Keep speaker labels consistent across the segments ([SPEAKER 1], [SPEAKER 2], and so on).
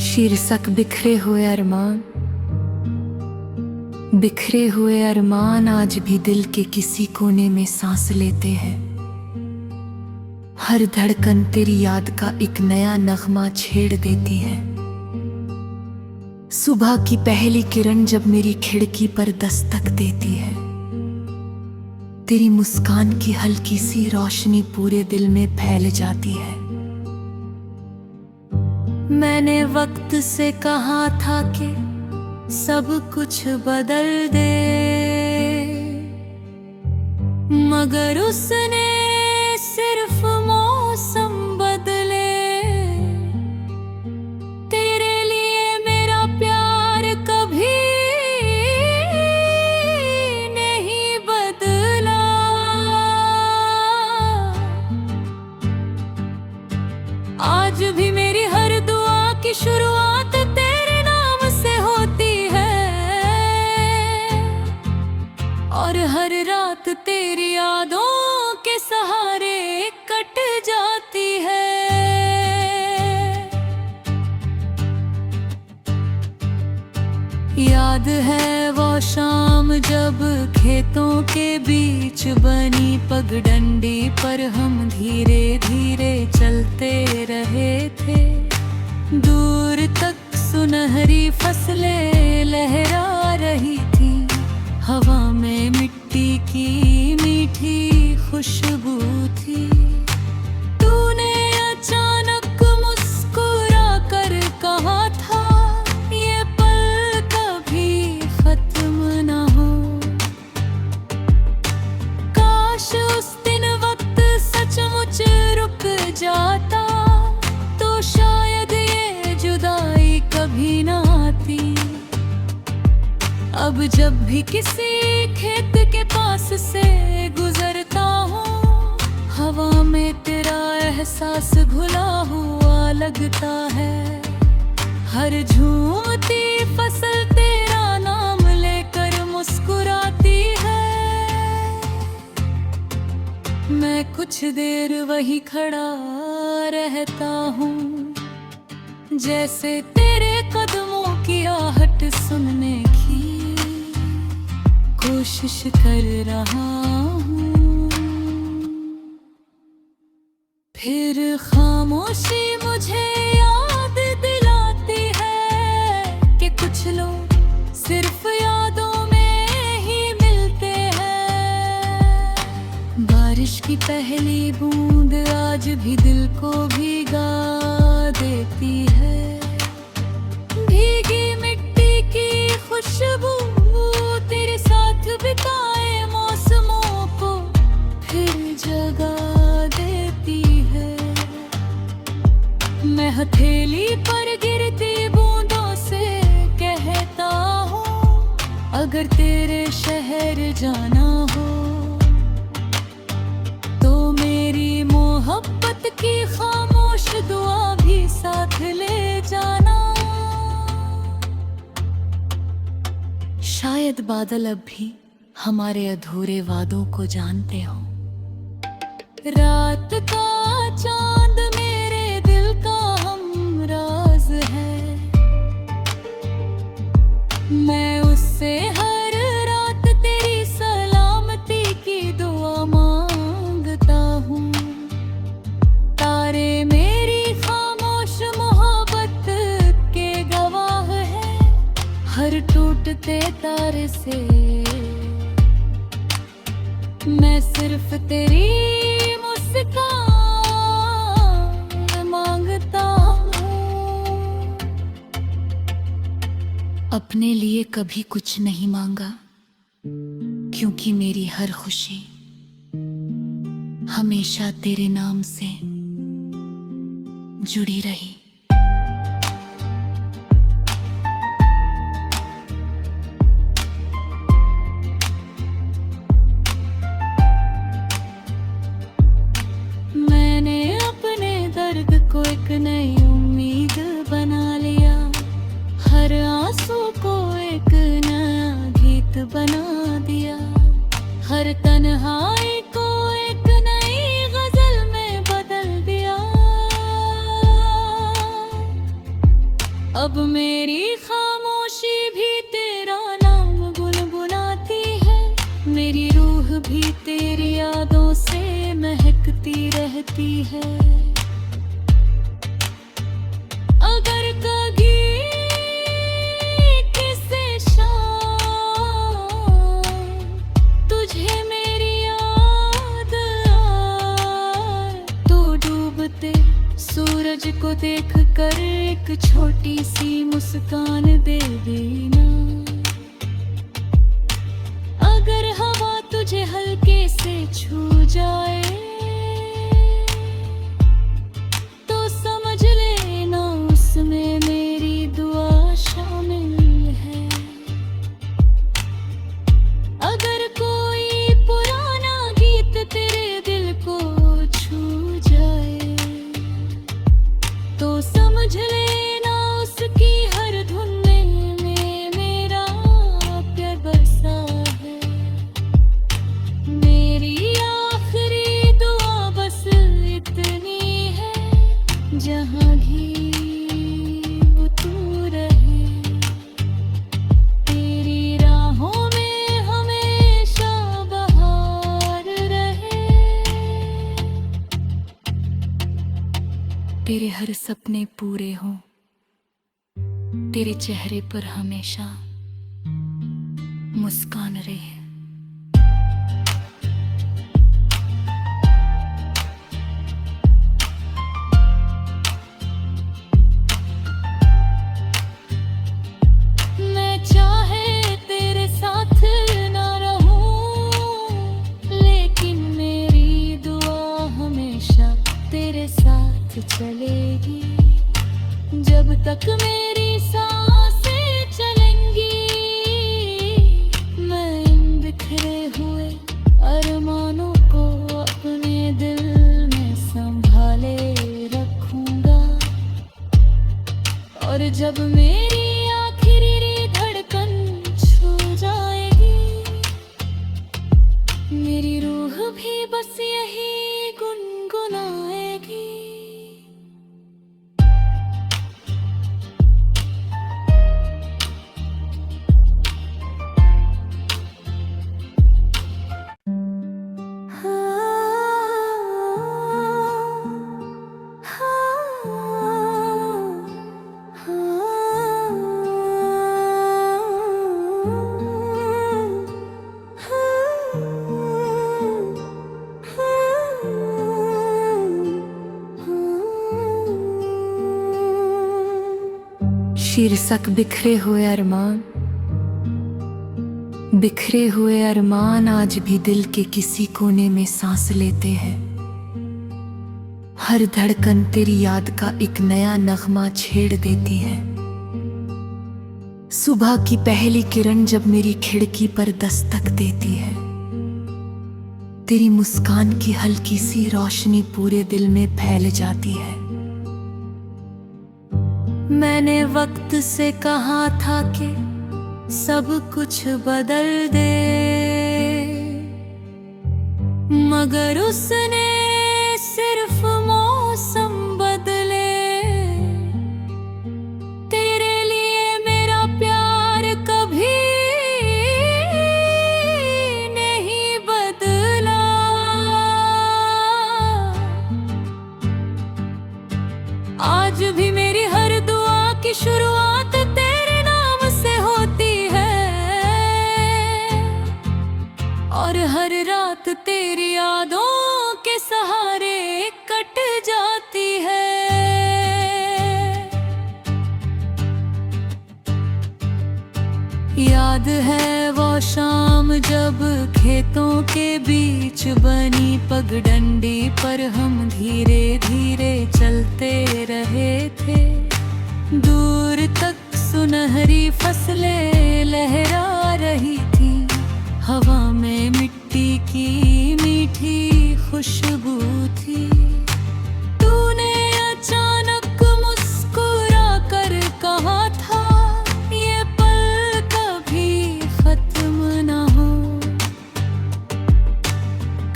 [SPEAKER 1] शीर्षक बिखरे हुए अरमान आज भी दिल के किसी कोने में सांस लेते हैं। हर धड़कन तेरी याद का एक नया नगमा छेड़ देती है। सुबह की पहली किरण जब मेरी खिड़की पर दस्तक देती है, तेरी मुस्कान की हल्की सी रोशनी पूरे दिल में फैल जाती है। मैंने वक्त से कहा था कि सब कुछ बदल दे, मगर उसने सिर्फ मौसम बदले। तेरे लिए मेरा प्यार कभी नहीं बदला। आज भी मेरी हर दुआ की शुरुआत तेरे नाम से होती है, और हर रात तेरी यादों के सहारे कट जाती है। याद है वो शाम जब खेतों के बीच बनी पगडंडी पर हम धीरे धीरे चलते रहे थे। दूर तक सुनहरी फसलें लहरा रही थी, हवा में मिट्टी की मीठी खुशबू थी। तूने अचानक मुस्कुरा कर कहा था, ये पल कभी खत्म न हो। काश उस दिन वक्त सचमुच रुक जाता, तो शायद ये जुदाई कभी न आती। अब जब भी किसी खेत के पास से गुजरता हूँ, हवा में तेरा एहसास घुला हुआ लगता है। हर झूमती फसल तेरा नाम लेकर मुस्कुराती है। मैं कुछ देर वही खड़ा रहता हूँ, जैसे तेरे कदमों की आहट सुनने की कोशिश कर रहा हूँ। फिर खामोशी मुझे याद दिलाती है कि कुछ लोग सिर्फ यादों में ही मिलते हैं। बारिश की पहली बूंद आज भी दिल को भीगा देती है। भीगी मिट्टी की खुशबू तेरे साथ बिताए मौसमों को फिर जगा देती है। मैं हथेली पर गिरती बूंदों से कहता हूँ, अगर तेरे शहर जाना हो तो मेरी मोहब्बत की खामोश दुआ भी साथ ले जाना। शायद बादल अब भी हमारे अधूरे वादों को जानते हो। रात का चांद मेरे दिल का हमराज है। मैं उससे हर रात तेरी सलामती की दुआ मांगता हूँ। तारे मेरी खामोश मोहब्बत के गवाह है। हर टूटते तारे से मैं सिर्फ तेरी मुस्कान मांगता हूँ। अपने लिए कभी कुछ नहीं मांगा, क्योंकि मेरी हर खुशी हमेशा तेरे नाम से जुड़ी रही। को एक नई उम्मीद बना लिया, हर आंसू को एक नया गीत बना दिया, हर तन्हाई को एक नई गजल में बदल दिया। अब मेरी खामोशी भी तेरा नाम गुनगुनाती है। मेरी रूह भी तेरी यादों से महकती रहती है। अगर कभी किसी शाम तुझे मेरी याद आए, तो डूबते सूरज को देख कर एक छोटी सी मुस्कान दे देना। अगर हवा तुझे हल्के से छू जाए, तो समझ लेना उसमें मेरी दुआ शामिल है। अगर कोई पुराना गीत तेरे दिल को छू जाए, तो समझ लेना उसकी हर धुन में मेरा प्यार बसा है। मेरी आखिरी दुआ बस इतनी है, जहाँ भी तू रहे, तेरी राहों में हमेशा बहार रहे। तेरे हर सपने पूरे हों, तेरे चेहरे पर हमेशा मुस्कान रहे। मैं चाहे तेरे साथ ना रहूं, लेकिन मेरी दुआ हमेशा तेरे साथ चलेगी। जब तक मेरी सांसें चलेंगी, मैं इन बिखरे हुए अरमानों को अपने दिल में संभाले रखूंगा। और जब मेरी आखिरी धड़कन छू जाएगी, मेरी रूह भी बस यही गुनगुनाएगी। शीर्षक बिखरे हुए अरमान। बिखरे हुए अरमान आज भी दिल के किसी कोने में सांस लेते हैं। हर धड़कन तेरी याद का एक नया नगमा छेड़ देती है। सुबह की पहली किरण जब मेरी खिड़की पर दस्तक देती है, तेरी मुस्कान की हल्की सी रोशनी पूरे दिल में फैल जाती है। मैंने वक्त से कहा था कि सब कुछ बदल दे, मगर उसने सिर्फ मौसम बदले। तेरे लिए मेरा प्यार कभी नहीं बदला। आज भी मेरी हर दुआ की शुरुआत तेरे नाम से होती है, और हर रात तेरी यादों के सहारे कट जाती है। याद है वो शाम जब खेतों के बीच बनी पगडंडी पर हम धीरे धीरे चलते रहे थे। दूर तक सुनहरी फसलें लहरा रही थी, हवा में मिट्टी की मीठी खुशबू थी। तूने अचानक मुस्कुरा कर कहा था, ये पल कभी खत्म ना हो।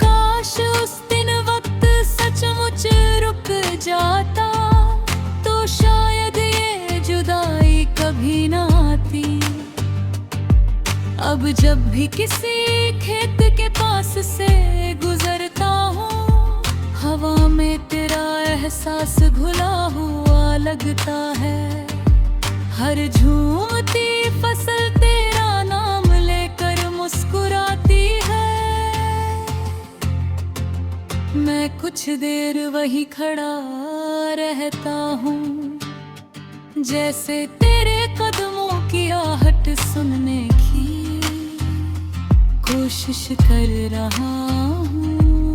[SPEAKER 1] काश उस दिन वक्त सचमुच रुक जाता, तो शायद ये जुदाई जब भी किसी खेत के पास से गुजरता हूँ, हवा में तेरा एहसास घुला हुआ लगता है। हर झूमती फसल तेरा नाम लेकर मुस्कुराती है। मैं कुछ देर वही खड़ा रहता हूँ, जैसे तेरे कदमों की आहट सुनने की कोशिश कर रहा हूँ।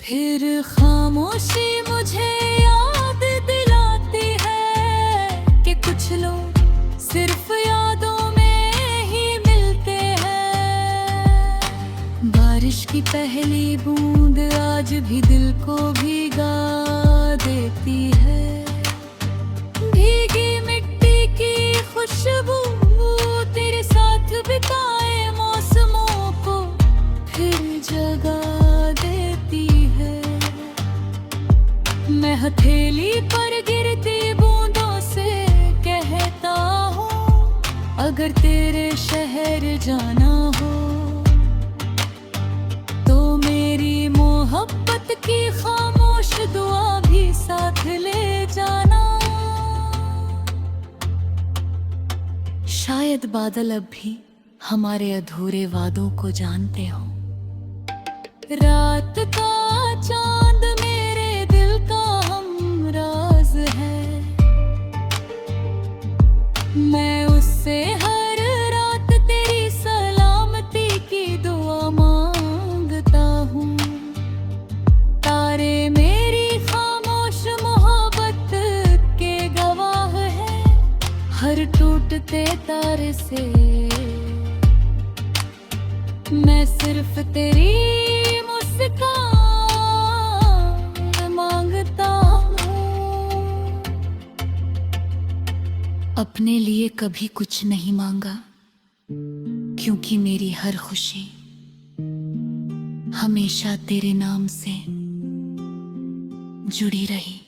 [SPEAKER 1] फिर खामोशी मुझे याद दिलाती है कि कुछ लोग सिर्फ यादों में ही मिलते हैं। बारिश की पहली बूंद आज भी दिल को भीगा देती है। भीगी मिट्टी की खुशबू तेरे साथ बिताए मौसमों को फिर जगा देती है। मैं हथेली पर गिरती बूंदों से कहता हूँ, अगर तेरे शहर जाना हो तो मेरी मोहब्बत की खामोश दुआ भी साथ ले जाना। शायद बादल अब भी हमारे अधूरे वादों को जानते हो। रात का चांद मेरे दिल का हमराज है। मैं उससे हर रात तेरी सलामती की दुआ मांगता हूँ। तारे मेरी खामोश मोहब्बत के गवाह है। हर टूटते तारे से मैं सिर्फ तेरी मुस्कान मांगता हूँ। अपने लिए कभी कुछ नहीं मांगा, क्योंकि मेरी हर खुशी हमेशा तेरे नाम से जुड़ी रही।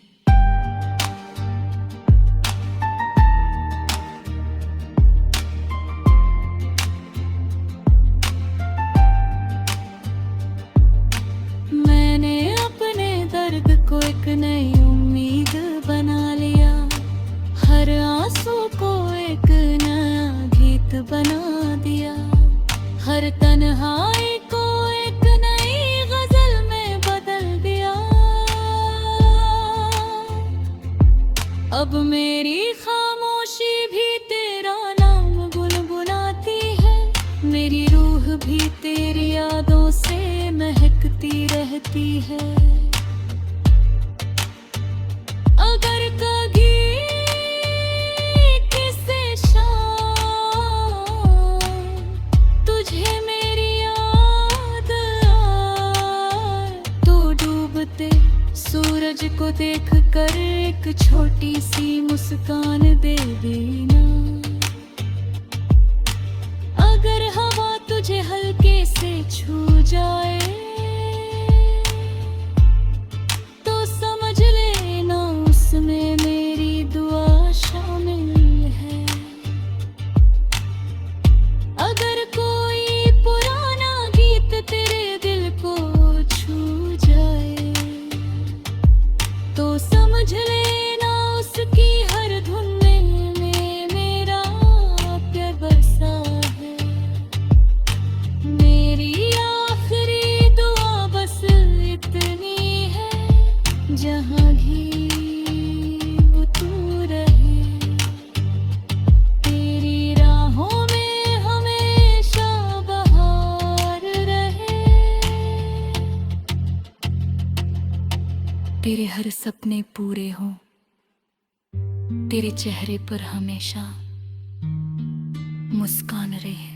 [SPEAKER 1] मैंने अपने दर्द को एक नई उम्मीद बना लिया। हर आंसू को एक नया गीत बना दिया। हर तन्हाई को एक नई गजल में बदल दिया। अब मेरी खामोशी भी तेरा नाम गुनगुनाती है। मेरी रूह भी तेरी यादों से महकती रहती है। अगर कभी किसी शाम तुझे मेरी याद आए, तो डूबते सूरज को देख कर एक छोटी सी मुस्कान दे देना। अगर हवा तुझे हल्के से छू जाए तो समझ लेना उसमें मेरी दुआ शामिल है। अगर कोई पुराना गीत तेरे दिल को छू जाए तो समझ लेना उसकी हर धुन में मेरा प्यार बसा है। मेरी आखिरी दुआ बस इतनी है, जहाँ भी तू रहे, तेरी राहों में हमेशा बहार रहे। तेरे हर सपने पूरे हों, तेरे चेहरे पर हमेशा मुस्कान रहे।